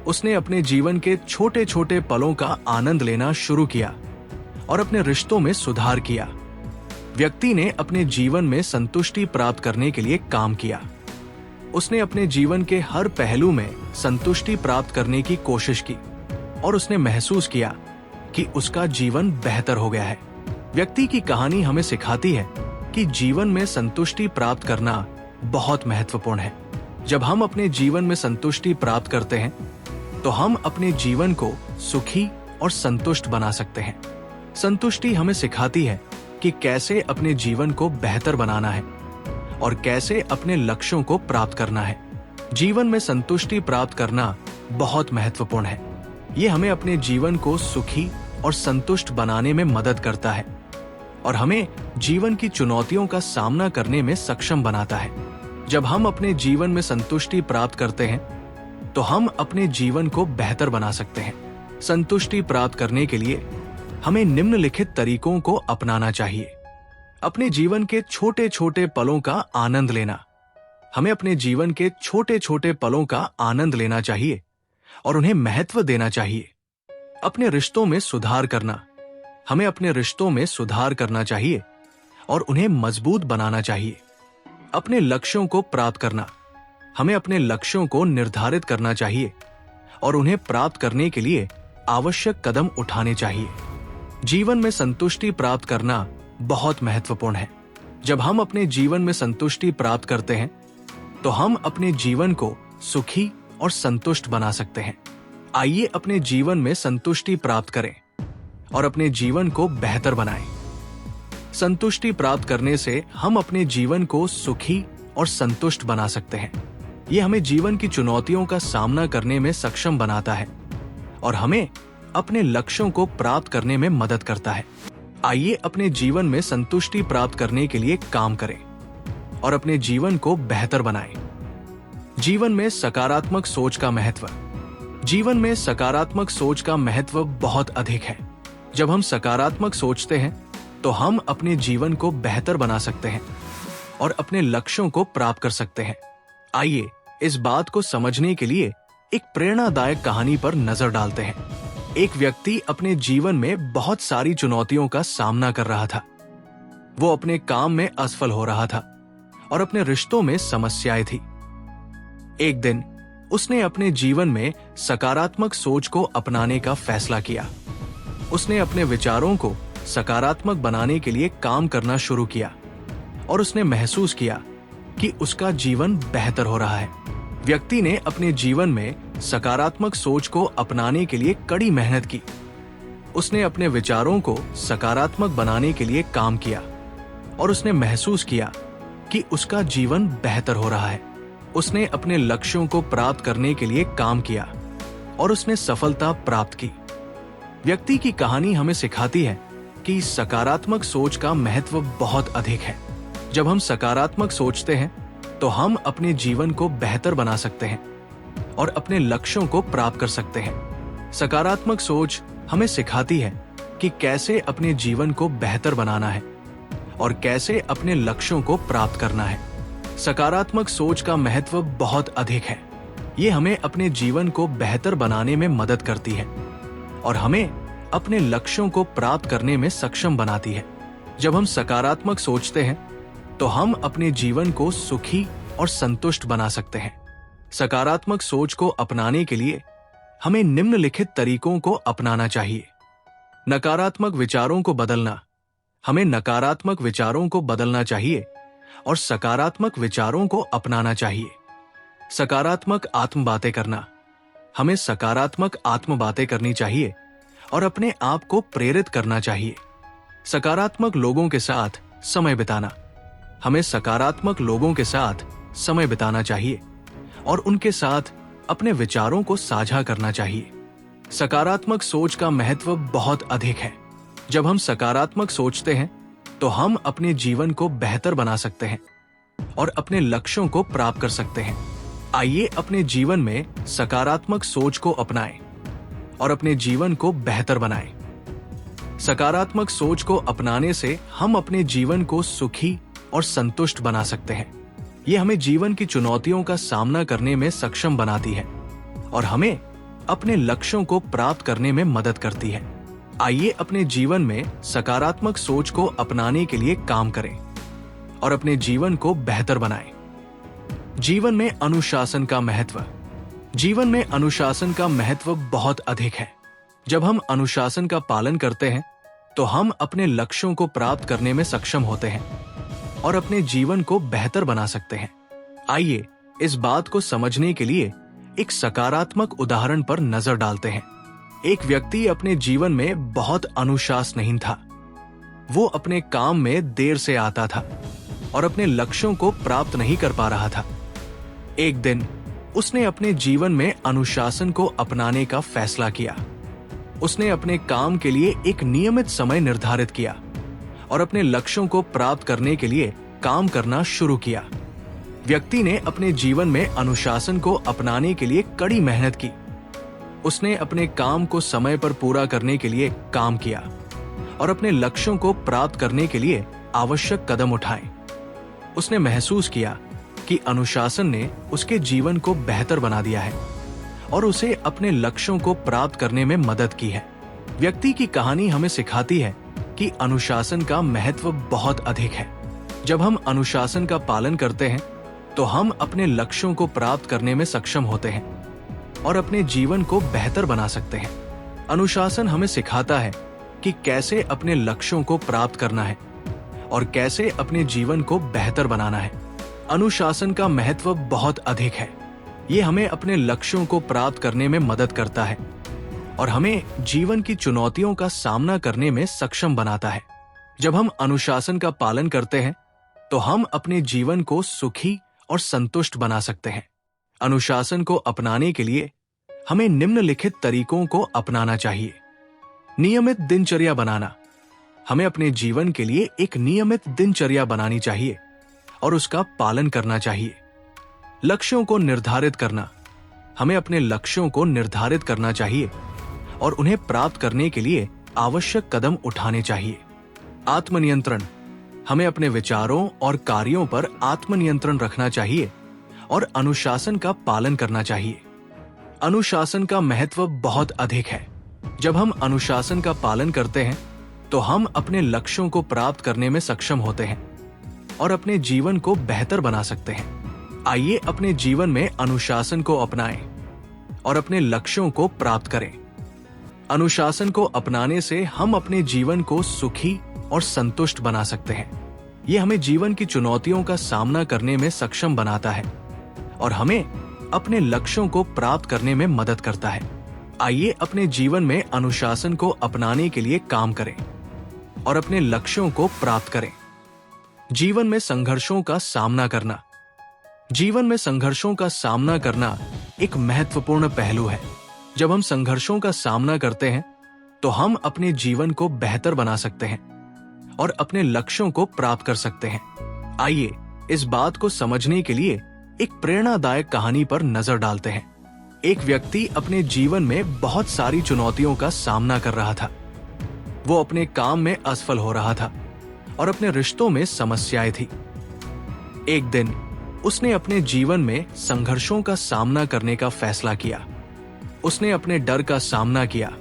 उसने अपने जीवन के छोटे छोटे पलों का आनंद लेना शुरू किया और अपने रिश्तों में सुधार किया। व्यक्ति ने अपने जीवन में संतुष्टि प्राप्त करने के लिए काम किया। उसने अपने जीवन के हर पहलू में संतुष्टि प्राप्त करने की कोशिश की और उसने महसूस किया कि उसका जीवन बेहतर हो गया है। व्यक्ति की कहानी हमें सिखाती है कि जीवन में संतुष्टि प्राप्त करना बहुत महत्वपूर्ण है। जब हम अपने जीवन में संतुष्टि प्राप्त करते हैं तो हम अपने जीवन को सुखी और संतुष्ट बना सकते हैं। संतुष्टि हमें सिखाती है कि कैसे अपने जीवन को बेहतर बनाना है और कैसे अपने लक्ष्यों को प्राप्त करना है। जीवन में संतुष्टि प्राप्त करना बहुत महत्वपूर्ण है। ये हमें अपने जीवन को सुखी और संतुष्ट बनाने में मदद करता है और हमें जीवन की चुनौतियों का सामना करने में सक्षम बनाता है। जब हम अपने जीवन में संतुष्टि प्राप्त करते हैं तो हम अपने जीवन को बेहतर बना सकते हैं। संतुष्टि प्राप्त करने के लिए हमें निम्नलिखित तरीकों को अपनाना चाहिए। अपने जीवन के छोटे छोटे पलों का आनंद लेना। हमें अपने जीवन के छोटे छोटे पलों का आनंद लेना चाहिए और उन्हें महत्व देना चाहिए। अपने रिश्तों में सुधार करना। हमें अपने रिश्तों में सुधार करना चाहिए और उन्हें मजबूत बनाना चाहिए। अपने लक्ष्यों को प्राप्त करना। हमें अपने लक्ष्यों को निर्धारित करना चाहिए और उन्हें प्राप्त करने के लिए आवश्यक कदम उठाने चाहिए। जीवन में संतुष्टि प्राप्त करना बहुत महत्वपूर्ण है। जब हम अपने जीवन में संतुष्टि प्राप्त करते हैं तो हम अपने जीवन को सुखी और संतुष्ट बना सकते हैं। आइए अपने जीवन में संतुष्टि प्राप्त करें और अपने जीवन को बेहतर बनाएं। संतुष्टि प्राप्त करने से हम अपने जीवन को सुखी और संतुष्ट बना सकते हैं। ये हमें जीवन की चुनौतियों का सामना करने में सक्षम बनाता है और हमें अपने लक्ष्यों को प्राप्त करने में मदद करता है। आइए अपने जीवन में संतुष्टि प्राप्त करने के लिए काम करें और अपने जीवन को बेहतर बनाएं। जीवन में सकारात्मक सोच का महत्व। जीवन में सकारात्मक सोच का महत्व बहुत अधिक है। जब हम सकारात्मक सोचते हैं तो हम अपने जीवन को बेहतर बना सकते हैं और अपने लक्ष्यों को प्राप्त कर सकते हैं। आइए इस बात को समझने के लिए एक प्रेरणादायक कहानी पर नजर डालते हैं। एक व्यक्ति अपने जीवन में बहुत सारी चुनौतियों का सामना कर रहा था। वो अपने काम में असफल हो रहा था और अपने रिश्तों में समस्याएं थी। एक दिन उसने अपने जीवन में सकारात्मक सोच को अपनाने का फैसला किया। उसने अपने विचारों को सकारात्मक बनाने के लिए काम करना शुरू किया और उसने महसूस किया कि उसका जीवन बेहतर हो रहा है। व्यक्ति ने अपने जीवन में सकारात्मक सोच को अपनाने के लिए कड़ी मेहनत की। उसने अपने विचारों को सकारात्मक बनाने के लिए काम किया और उसने महसूस किया कि उसका जीवन बेहतर हो रहा है। उसने अपने लक्ष्यों को प्राप्त करने के लिए काम किया और उसने सफलता प्राप्त की। व्यक्ति की कहानी हमें सिखाती है कि सकारात्मक सोच का महत्व बहुत अधिक है। जब हम सकारात्मक सोचते हैं तो हम अपने जीवन को बेहतर बना सकते हैं और अपने लक्ष्यों को प्राप्त कर सकते हैं। सकारात्मक सोच हमें सिखाती है कि कैसे अपने जीवन को बेहतर बनाना है और कैसे अपने लक्ष्यों को प्राप्त करना है। सकारात्मक सोच का महत्व बहुत अधिक है। ये हमें अपने जीवन को बेहतर बनाने में मदद करती है और हमें अपने लक्ष्यों को प्राप्त करने में सक्षम बनाती है। जब हम सकारात्मक सोचते हैं तो हम अपने जीवन को सुखी और संतुष्ट बना सकते हैं। सकारात्मक सोच को अपनाने के लिए हमें निम्नलिखित तरीकों को अपनाना चाहिए। नकारात्मक विचारों को बदलना। हमें नकारात्मक विचारों को बदलना चाहिए और सकारात्मक विचारों को अपनाना चाहिए। सकारात्मक आत्म बातें करना। हमें सकारात्मक आत्म बातें करनी चाहिए और अपने आप को प्रेरित करना चाहिए। सकारात्मक लोगों के साथ समय बिताना। हमें सकारात्मक लोगों के साथ समय बिताना चाहिए और उनके साथ अपने विचारों को साझा करना चाहिए। सकारात्मक सोच का महत्व बहुत अधिक है। जब हम सकारात्मक सोचते हैं तो हम अपने जीवन को बेहतर बना सकते हैं और अपने लक्ष्यों को प्राप्त कर सकते हैं। आइए अपने जीवन में सकारात्मक सोच को अपनाएं और अपने जीवन को बेहतर बनाएं। सकारात्मक सोच को अपनाने से हम अपने जीवन को सुखी और संतुष्ट बना सकते हैं। ये हमें जीवन की चुनौतियों का सामना करने में सक्षम बनाती है और हमें अपने लक्ष्यों को प्राप्त करने में मदद करती है। आइए अपने जीवन में सकारात्मक सोच को अपनाने के लिए काम करें और अपने जीवन को बेहतर बनाएं। जीवन में अनुशासन का महत्व। जीवन में अनुशासन का महत्व बहुत अधिक है। जब हम अनुशासन का पालन करते हैं तो हम अपने लक्ष्यों को प्राप्त करने में सक्षम होते हैं और अपने जीवन को बेहतर बना सकते हैं। आइए इस बात को समझने के लिए एक सकारात्मक उदाहरण पर नजर डालते हैं। एक व्यक्ति अपने जीवन में बहुत अनुशासनहीन था। वो अपने काम में देर से आता था और अपने लक्ष्यों को प्राप्त नहीं कर पा रहा था। एक दिन उसने अपने जीवन में अनुशासन को अपनाने का फैसला किया। उसने अपने काम के लिए एक नियमित समय निर्धारित किया और अपने लक्ष्यों को प्राप्त करने के लिए काम करना शुरू किया। व्यक्ति ने अपने जीवन में अनुशासन को अपनाने के लिए कड़ी मेहनत की। उसने अपने काम को समय पर पूरा करने के लिए काम किया और अपने लक्ष्यों को प्राप्त करने के लिए आवश्यक कदम उठाए। उसने महसूस किया कि अनुशासन ने उसके जीवन को बेहतर बना दिया है और उसे अपने लक्ष्यों को प्राप्त करने में मदद की है। व्यक्ति की कहानी हमें सिखाती है कि अनुशासन का महत्व बहुत अधिक है। जब हम अनुशासन का पालन करते हैं तो हम अपने लक्ष्यों को प्राप्त करने में सक्षम होते हैं और अपने जीवन को बेहतर बना सकते हैं। अनुशासन हमें सिखाता है कि कैसे अपने लक्ष्यों को प्राप्त करना है और कैसे अपने जीवन को बेहतर बनाना है। अनुशासन का महत्व बहुत अधिक है। ये हमें अपने लक्ष्यों को प्राप्त करने में मदद करता है और हमें जीवन की चुनौतियों का सामना करने में सक्षम बनाता है। जब हम अनुशासन का पालन करते हैं तो हम अपने जीवन को सुखी और संतुष्ट बना सकते हैं। अनुशासन को अपनाने के लिए हमें निम्नलिखित तरीकों को अपनाना चाहिए। नियमित दिनचर्या बनाना। हमें अपने जीवन के लिए एक नियमित दिनचर्या बनानी चाहिए और उसका पालन करना चाहिए। लक्ष्यों को निर्धारित करना। हमें अपने लक्ष्यों को निर्धारित करना चाहिए और उन्हें प्राप्त करने के लिए आवश्यक कदम उठाने चाहिए। आत्मनियंत्रण। हमें अपने विचारों और कार्यों पर आत्मनियंत्रण रखना चाहिए और अनुशासन का पालन करना चाहिए। अनुशासन का महत्व बहुत अधिक है। जब हम अनुशासन का पालन करते हैं तो हम अपने लक्ष्यों को प्राप्त करने में सक्षम होते हैं और अपने जीवन को बेहतर बना सकते हैं। आइए अपने जीवन में अनुशासन को अपनाएं और अपने लक्ष्यों को प्राप्त करें। अनुशासन को अपनाने से हम अपने जीवन को सुखी और संतुष्ट बना सकते हैं। यह हमें जीवन की चुनौतियों का सामना करने में सक्षम बनाता है और हमें अपने लक्ष्यों को प्राप्त करने में मदद करता है। आइए अपने जीवन में अनुशासन को अपनाने के लिए काम करें और अपने लक्ष्यों को प्राप्त करें। जीवन में संघर्षों का सामना करना। जीवन में संघर्षों का सामना करना एक महत्वपूर्ण पहलू है। जब हम संघर्षों का सामना करते हैं तो हम अपने जीवन को बेहतर बना सकते हैं और अपने लक्ष्यों को प्राप्त कर सकते हैं। आइए इस बात को समझने के लिए एक प्रेरणादायक कहानी पर नजर डालते हैं। एक व्यक्ति अपने जीवन में बहुत सारी चुनौतियों का सामना कर रहा था। वो अपने काम में असफल हो रहा था और अपने रिश्तों में समस्याएं थी। एक दिन उसने अपने जीवन में संघर्षों का सामना करने का फैसला किया। उसने अपने डर का सामना किया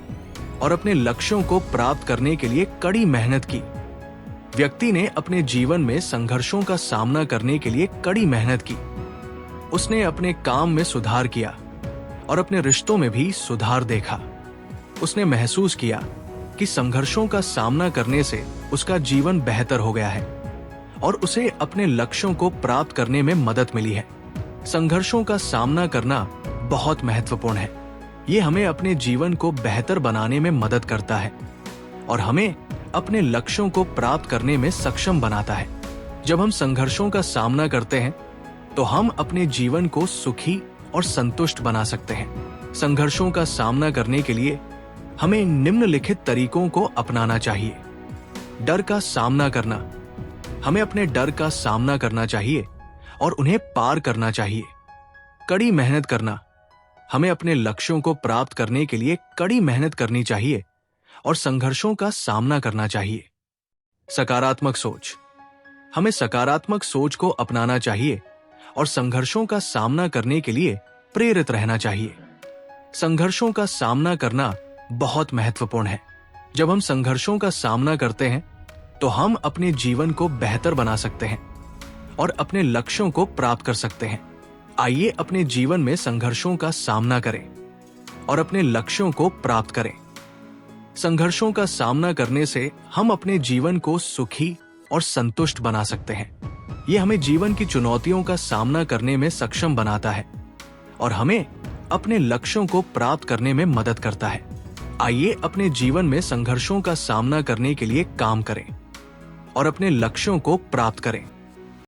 और अपने लक्ष्यों को प्राप्त करने के लिए कड़ी मेहनत की। व्यक्ति ने अपने जीवन में संघर्षों का सामना करने के लिए कड़ी मेहनत की। उसने अपने काम में सुधार किया और अपने रिश्तों में भी सुधार देखा। उसने महसूस किया कि संघर्षों का सामना करने से उसका जीवन बेहतर हो गया है और उसे अपने लक्ष्यों को प्राप्त करने में मदद मिली है। संघर्षों का सामना करना बहुत महत्वपूर्ण है। ये हमें अपने जीवन को बेहतर बनाने में मदद करता है और हमें अपने लक्ष्यों को प्राप्त करने में सक्षम बनाता है। जब हम संघर्षों का सामना करते हैं तो हम अपने जीवन को सुखी और संतुष्ट बना सकते हैं। संघर्षों का सामना करने के लिए हमें निम्नलिखित तरीकों को अपनाना चाहिए। डर का सामना करना। हमें अपने डर का सामना करना चाहिए और उन्हें पार करना चाहिए। कड़ी मेहनत करना। हमें अपने लक्ष्यों को प्राप्त करने के लिए कड़ी मेहनत करनी चाहिए और संघर्षों का सामना करना चाहिए। सकारात्मक सोच। हमें सकारात्मक सोच को अपनाना चाहिए और संघर्षों का सामना करने के लिए प्रेरित रहना चाहिए। संघर्षों का सामना करना बहुत महत्वपूर्ण है। जब हम संघर्षों का सामना करते हैं तो हम अपने जीवन को बेहतर बना सकते हैं और अपने लक्ष्यों को प्राप्त कर सकते हैं। आइए अपने जीवन में संघर्षों का सामना करें और अपने लक्ष्यों को प्राप्त करें। संघर्षों का सामना करने से हम अपने जीवन को सुखी और संतुष्ट बना सकते हैं। यह हमें जीवन की चुनौतियों का सामना करने में सक्षम बनाता है और हमें अपने लक्ष्यों को प्राप्त करने में मदद करता है। आइए अपने जीवन में संघर्षों का सामना करने के लिए काम करें और अपने लक्ष्यों को प्राप्त करें।